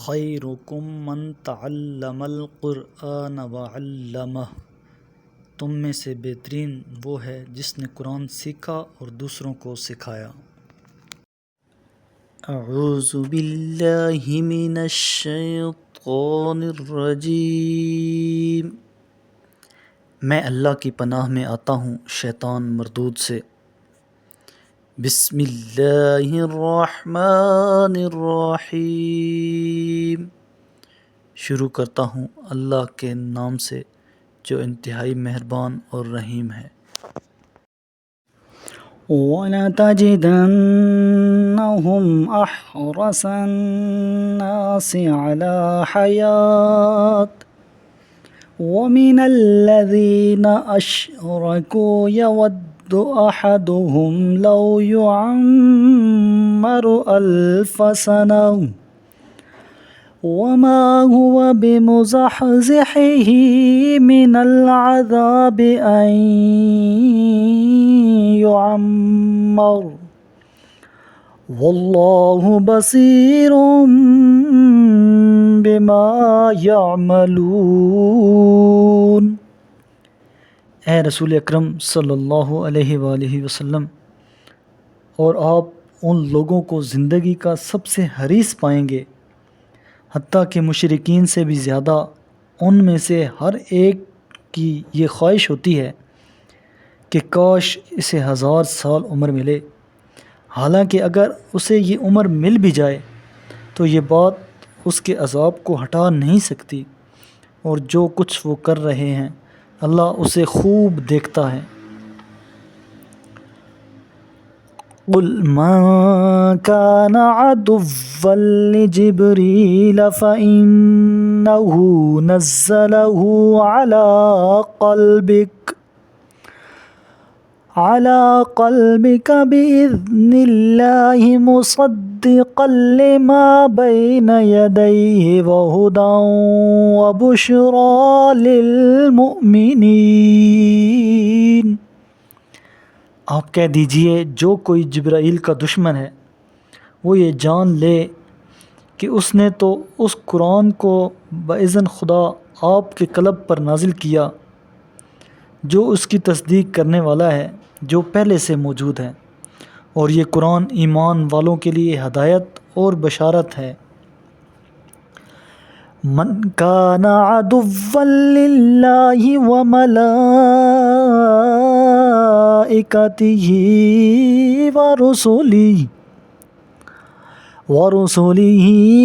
خیرکم من تعلم القرآن وعلمہ، تم میں سے بہترین وہ ہے جس نے قرآن سیکھا اور دوسروں کو سکھایا۔ اعوذ باللہ من الشیطان الرجیم، میں اللہ کی پناہ میں آتا ہوں شیطان مردود سے۔ بسم اللہ الرحمن الرحیم، شروع کرتا ہوں اللہ کے نام سے جو انتہائی مہربان اور رحیم ہے۔ وَلَتَجِدَنَّهُمْ أَحْرَصَ النَّاسِ عَلَى حَيَاةٍ وَمِنَ الَّذِينَ أَشْرَكُوا يَوَدُّ أَحَدُهُمْ لَوْ يُعَمَّرُ أَلْفَ سَنَةٍ وَمَا هُوَ بِمُزَحْزِحِهِ مِنَ الْعَذَابِ أَنْ يُعَمَّرَ وَاللَّهُ بَصِيرٌ بِمَا يَعْمَلُونَ۔ اے رسول اکرم صلی اللہ علیہ وآلہ وسلم، اور آپ ان لوگوں کو زندگی کا سب سے حریص پائیں گے، حتیٰ کہ مشرکین سے بھی زیادہ ان میں سے ہر ایک کی یہ خواہش ہوتی ہے کہ کاش اسے 1000 سال عمر ملے، حالانکہ اگر اسے یہ عمر مل بھی جائے تو یہ بات اس کے عذاب کو ہٹا نہیں سکتی، اور جو کچھ وہ کر رہے ہیں اللہ اسے خوب دیکھتا ہے۔ قُلْ مَنْ كَانَ عَدُوًّا لِجِبْرِيلَ فَإِنَّهُ نَزَّلَهُ عَلَى قَلْبِكَ بِإِذْنِ اللَّهِ مُصَدِّقًا لِمَا بَيْنَ يَدَيْهِ وَهُدًى وَبُشْرَى لِلْمُؤْمِنِينَ۔ آپ کہہ دیجئے جو کوئی جبرائیل کا دشمن ہے وہ یہ جان لے کہ اس نے تو اس قرآن کو باذن خدا آپ کے قلب پر نازل کیا جو اس کی تصدیق کرنے والا ہے جو پہلے سے موجود ہے، اور یہ قرآن ایمان والوں کے لیے ہدایت اور بشارت ہے۔ من کان عدوا للہ وملائکتہ ورسلہ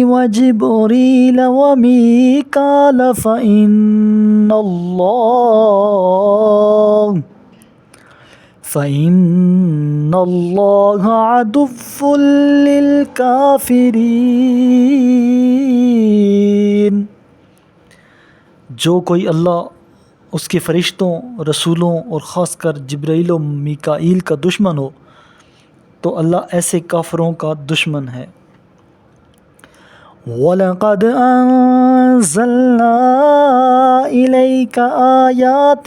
وجبریل ومیکال فإن اللہ عدو للکافرین۔ جو کوئی اللہ، اس کے فرشتوں، رسولوں اور خاص کر جبرائیل و میکائیل کا دشمن ہو تو اللہ ایسے کافروں کا دشمن ہے۔ وَلَقَدْ أَنزَلْنَا إِلَيْكَ آيَاتٍ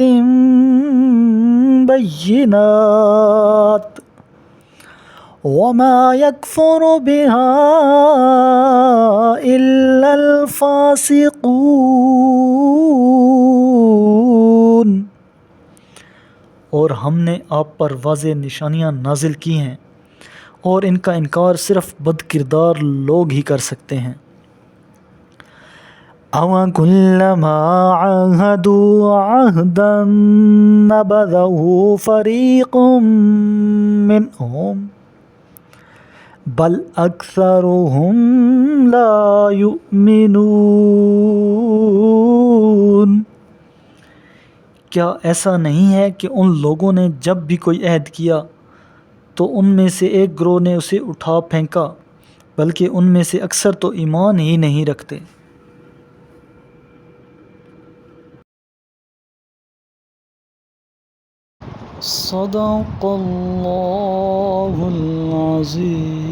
بَيِّنَاتٍ وَمَا يَكْفُرُ بِهَا إِلَّا الْفَاسِقُونَ۔ اور ہم نے آپ پر واضح نشانیاں نازل کی ہیں، اور ان کا انکار صرف بد کردار لوگ ہی کر سکتے ہیں۔ أَوَكُلَّمَا عَاهَدُوا عَهْدًا نَبَذَهُ فَرِيقٌ مِّنْهُمْ بَلْ أَكْثَرُهُمْ لَا يُؤْمِنُونَ۔ کیا ایسا نہیں ہے کہ ان لوگوں نے جب بھی کوئی عہد کیا تو ان میں سے ایک گروہ نے اسے اٹھا پھینکا، بلکہ ان میں سے اکثر تو ایمان ہی نہیں رکھتے۔ صدق اللہ العظیم۔